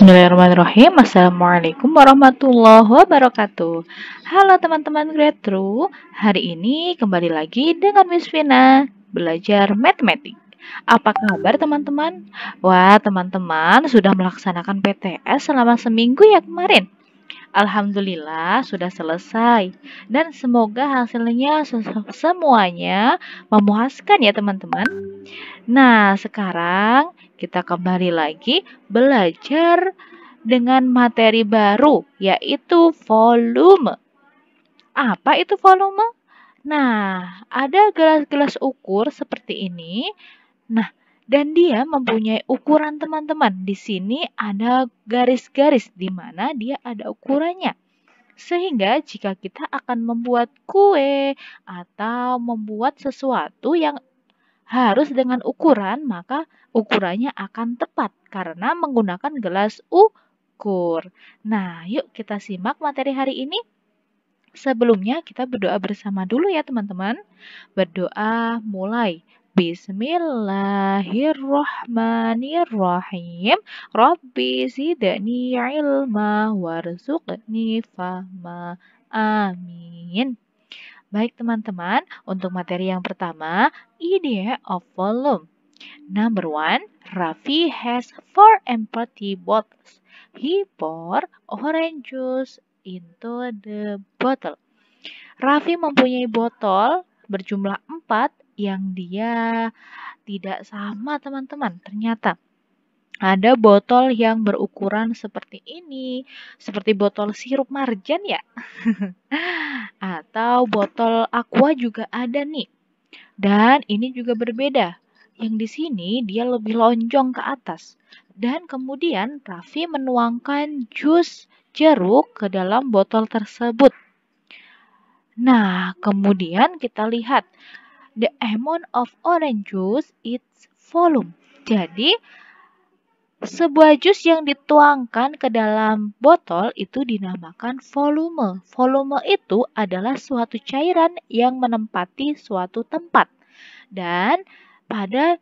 Bismillahirrahmanirrahim. Assalamualaikum warahmatullahi wabarakatuh. Halo teman-teman grade True. Hari ini kembali lagi dengan Miss Vina belajar matematik. Apa kabar teman-teman? Wah, teman-teman sudah melaksanakan PTS selama seminggu ya kemarin. Alhamdulillah sudah selesai dan semoga hasilnya semuanya memuaskan ya teman-teman. Nah, sekarang kita kembali lagi belajar dengan materi baru, yaitu volume. Apa itu volume? Nah, ada gelas-gelas ukur seperti ini. Nah, dan dia mempunyai ukuran teman-teman. Di sini ada garis-garis di mana dia ada ukurannya. Sehingga jika kita akan membuat kue atau membuat sesuatu yang harus dengan ukuran, maka ukurannya akan tepat karena menggunakan gelas ukur. Nah, yuk kita simak materi hari ini. Sebelumnya kita berdoa bersama dulu ya teman-teman. Berdoa mulai. Bismillahirrahmanirrahim. Rabbi zidni ilma warzuqni fahma. Amin. Baik teman-teman, untuk materi yang pertama, idea of volume. Number 1, Raffi has 4 empty bottles. He poured orange juice into the bottle. Raffi mempunyai botol berjumlah 4 yang dia tidak sama teman-teman. Ternyata ada botol yang berukuran seperti ini, seperti botol sirup marjan ya. Atau botol aqua juga ada nih. Dan ini juga berbeda. Yang di sini dia lebih lonjong ke atas. Dan kemudian Raffi menuangkan jus jeruk ke dalam botol tersebut. Nah, kemudian kita lihat the amount of orange juice its volume. Jadi sebuah jus yang dituangkan ke dalam botol itu dinamakan volume. Volume itu adalah suatu cairan yang menempati suatu tempat. Dan pada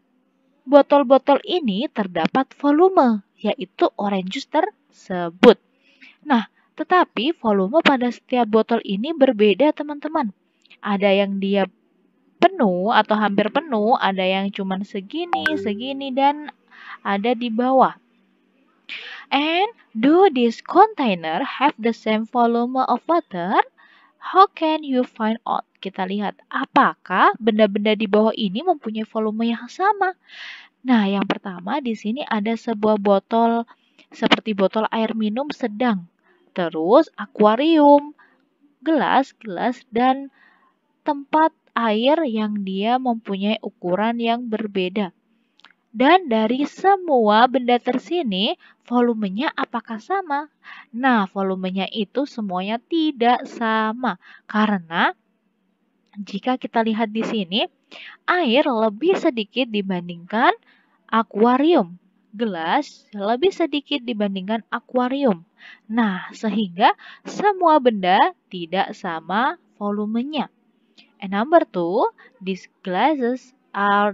botol-botol ini terdapat volume, yaitu orange juice tersebut. Nah, tetapi volume pada setiap botol ini berbeda teman-teman. Ada yang dia penuh atau hampir penuh, ada yang cuma segini, dan ada di bawah. And do this container have the same volume of water? How can you find out? Kita lihat apakah benda-benda di bawah ini mempunyai volume yang sama. Nah, yang pertama di sini ada sebuah botol seperti botol air minum sedang. Terus akuarium, gelas, dan tempat air yang dia mempunyai ukuran yang berbeda. Dan dari semua benda tersini, volumenya apakah sama? Nah, volumenya itu semuanya tidak sama. Karena jika kita lihat di sini, air lebih sedikit dibandingkan akuarium. Gelas lebih sedikit dibandingkan akuarium. Nah, sehingga semua benda tidak sama volumenya. And number 2, these glasses are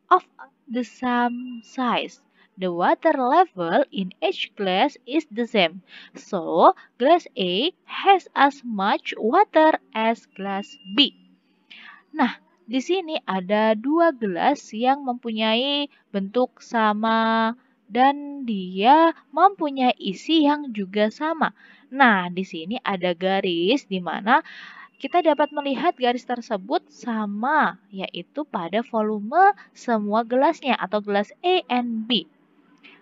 of the same size. The water level in each glass is the same. So, glass A has as much water as glass B. Nah, di sini ada dua gelas yang mempunyai bentuk sama dan dia mempunyai isi yang juga sama. Nah, di sini ada garis di mana kita dapat melihat garis tersebut sama, yaitu pada volume semua gelasnya atau gelas A and B.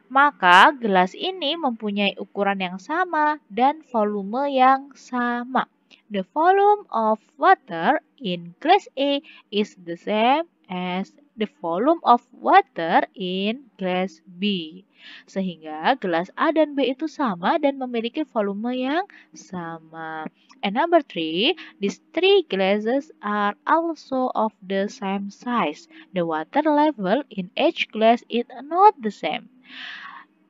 Maka gelas ini mempunyai ukuran yang sama dan volume yang sama. The volume of water in glass A is the same as the volume of water in glass B. Sehingga gelas A dan B itu sama dan memiliki volume yang sama. And number 3, these 3 glasses are also of the same size. The water level in each glass is not the same.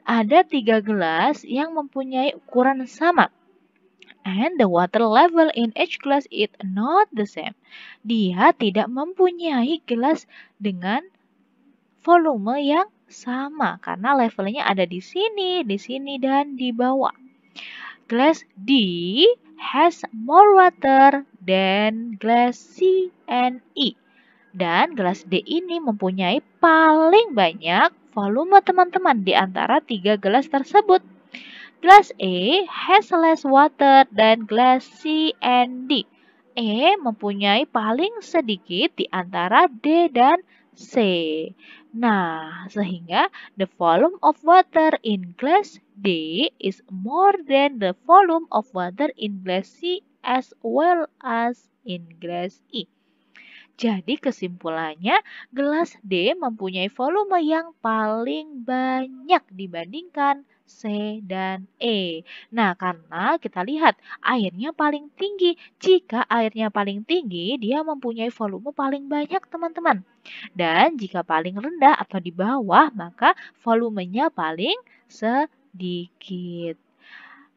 Ada 3 gelas yang mempunyai ukuran sama. And the water level in each glass is not the same. Dia tidak mempunyai gelas dengan volume yang sama karena levelnya ada di sini, dan di bawah. Glass D has more water than glass C and E. Dan gelas D ini mempunyai paling banyak volume teman-teman di antara 3 gelas tersebut. Glass A has less water than glass C and D. E mempunyai paling sedikit di antara D dan C. Nah, sehingga the volume of water in glass D is more than the volume of water in glass C as well as in glass E. Jadi kesimpulannya, gelas D mempunyai volume yang paling banyak dibandingkan C dan E. Nah, karena kita lihat airnya paling tinggi. Jika airnya paling tinggi, dia mempunyai volume paling banyak, teman-teman. Dan jika paling rendah atau di bawah, maka volumenya paling sedikit.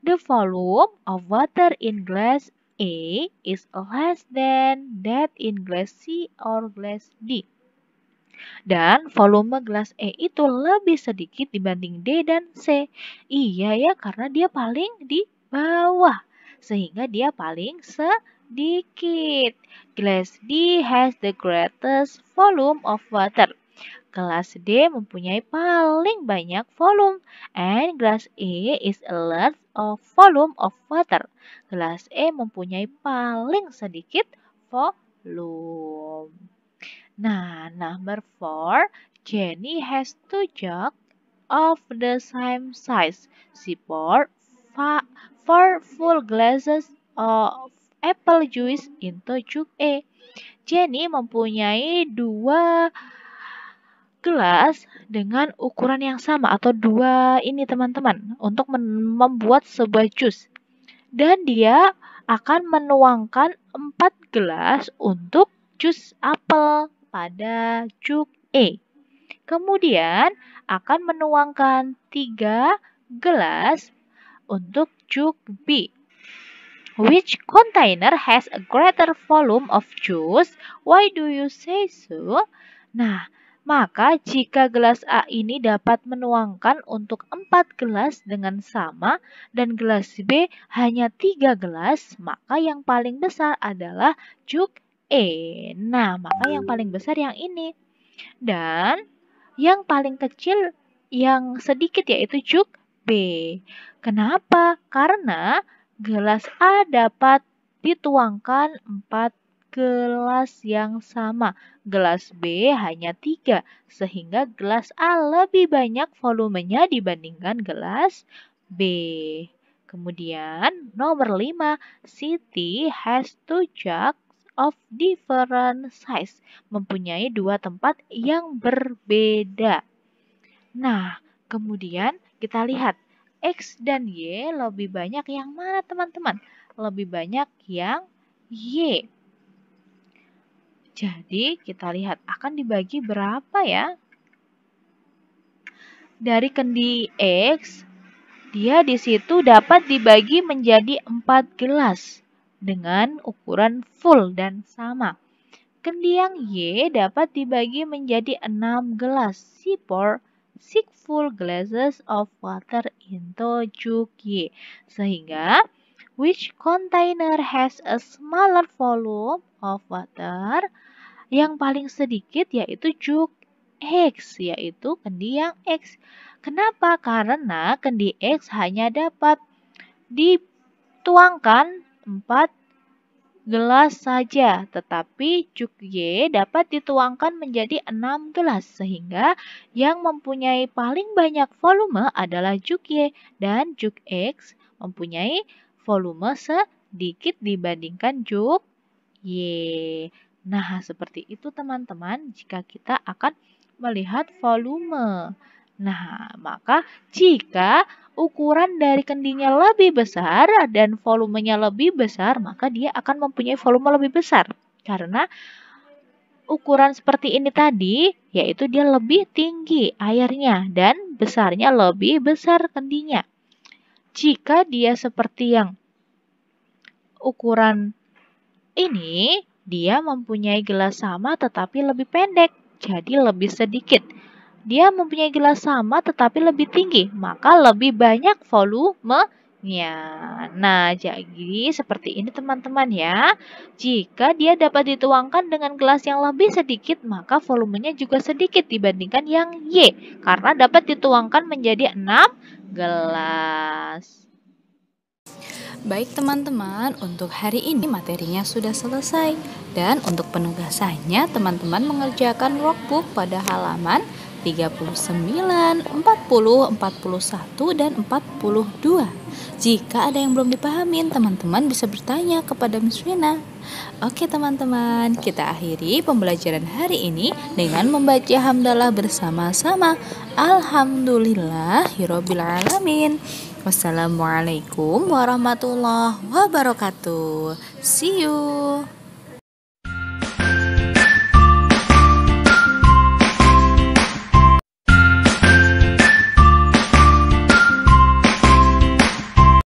The volume of water in glass A is less than that in glass C or glass D. Dan volume gelas E itu lebih sedikit dibanding D dan C. Iya ya, karena dia paling di bawah. Sehingga dia paling sedikit. Glass D has the greatest volume of water. Gelas D mempunyai paling banyak volume, and glass E is a lot of volume of water. Gelas E mempunyai paling sedikit volume. Nah, number 4, Jenny has 2 jugs of the same size. She poured 4 full glasses of apple juice into jug A. Jenny mempunyai 2 gelas dengan ukuran yang sama atau 2 ini teman-teman untuk membuat sebuah jus. Dan dia akan menuangkan 4 gelas untuk jus apel pada jug E. Kemudian akan menuangkan 3 gelas untuk jug B. Which container has a greater volume of juice? Why do you say so? Nah, maka jika gelas A ini dapat menuangkan untuk 4 gelas dengan sama dan gelas B hanya 3 gelas, maka yang paling besar adalah jug E. Nah, maka yang paling besar yang ini. Dan yang paling kecil yang sedikit yaitu jug B. Kenapa? Karena gelas A dapat dituangkan 4 gelas yang sama. Gelas B hanya 3, sehingga gelas A lebih banyak volumenya dibandingkan gelas B. Kemudian nomor 5, Siti has 2 jugs of different size. Mempunyai 2 tempat yang berbeda. Nah, kemudian kita lihat X dan Y lebih banyak yang mana teman-teman? Lebih banyak yang Y. Jadi kita lihat akan dibagi berapa ya? Dari kendi X, dia di situ dapat dibagi menjadi 4 gelas dengan ukuran full dan sama. Kendi yang Y dapat dibagi menjadi 6 gelas. She poured 6 full glasses of water into jug Y. Sehingga, which container has a smaller volume of water? Yang paling sedikit yaitu jug X, yaitu kendi yang X. Kenapa? Karena kendi X hanya dapat dituangkan 4 gelas saja, tetapi jug Y dapat dituangkan menjadi 6 gelas, sehingga yang mempunyai paling banyak volume adalah jug Y, dan jug X mempunyai volume sedikit dibandingkan jug Y. Nah, seperti itu teman-teman jika kita akan melihat volume. Nah, maka jika ukuran dari kendinya lebih besar dan volumenya lebih besar, maka dia akan mempunyai volume lebih besar. Karena ukuran seperti ini tadi, yaitu dia lebih tinggi airnya dan besarnya lebih besar kendinya. Jika dia seperti yang ukuran ini, dia mempunyai gelas sama tetapi lebih pendek, jadi lebih sedikit. dia mempunyai gelas sama tetapi lebih tinggi, maka lebih banyak volumenya. Nah, jadi seperti ini teman-teman ya. Jika dia dapat dituangkan dengan gelas yang lebih sedikit, maka volumenya juga sedikit dibandingkan yang Y, karena dapat dituangkan menjadi 6 gelas. Baik teman-teman, untuk hari ini materinya sudah selesai. Dan untuk penugasannya, teman-teman mengerjakan workbook pada halaman 39, 40, 41, dan 42. Jika ada yang belum dipahamin, teman-teman bisa bertanya kepada Miss Wina. Oke teman-teman, kita akhiri pembelajaran hari ini dengan membaca hamdalah bersama-sama. Alhamdulillahirobbilalamin. Wassalamualaikum warahmatullahi wabarakatuh. See you.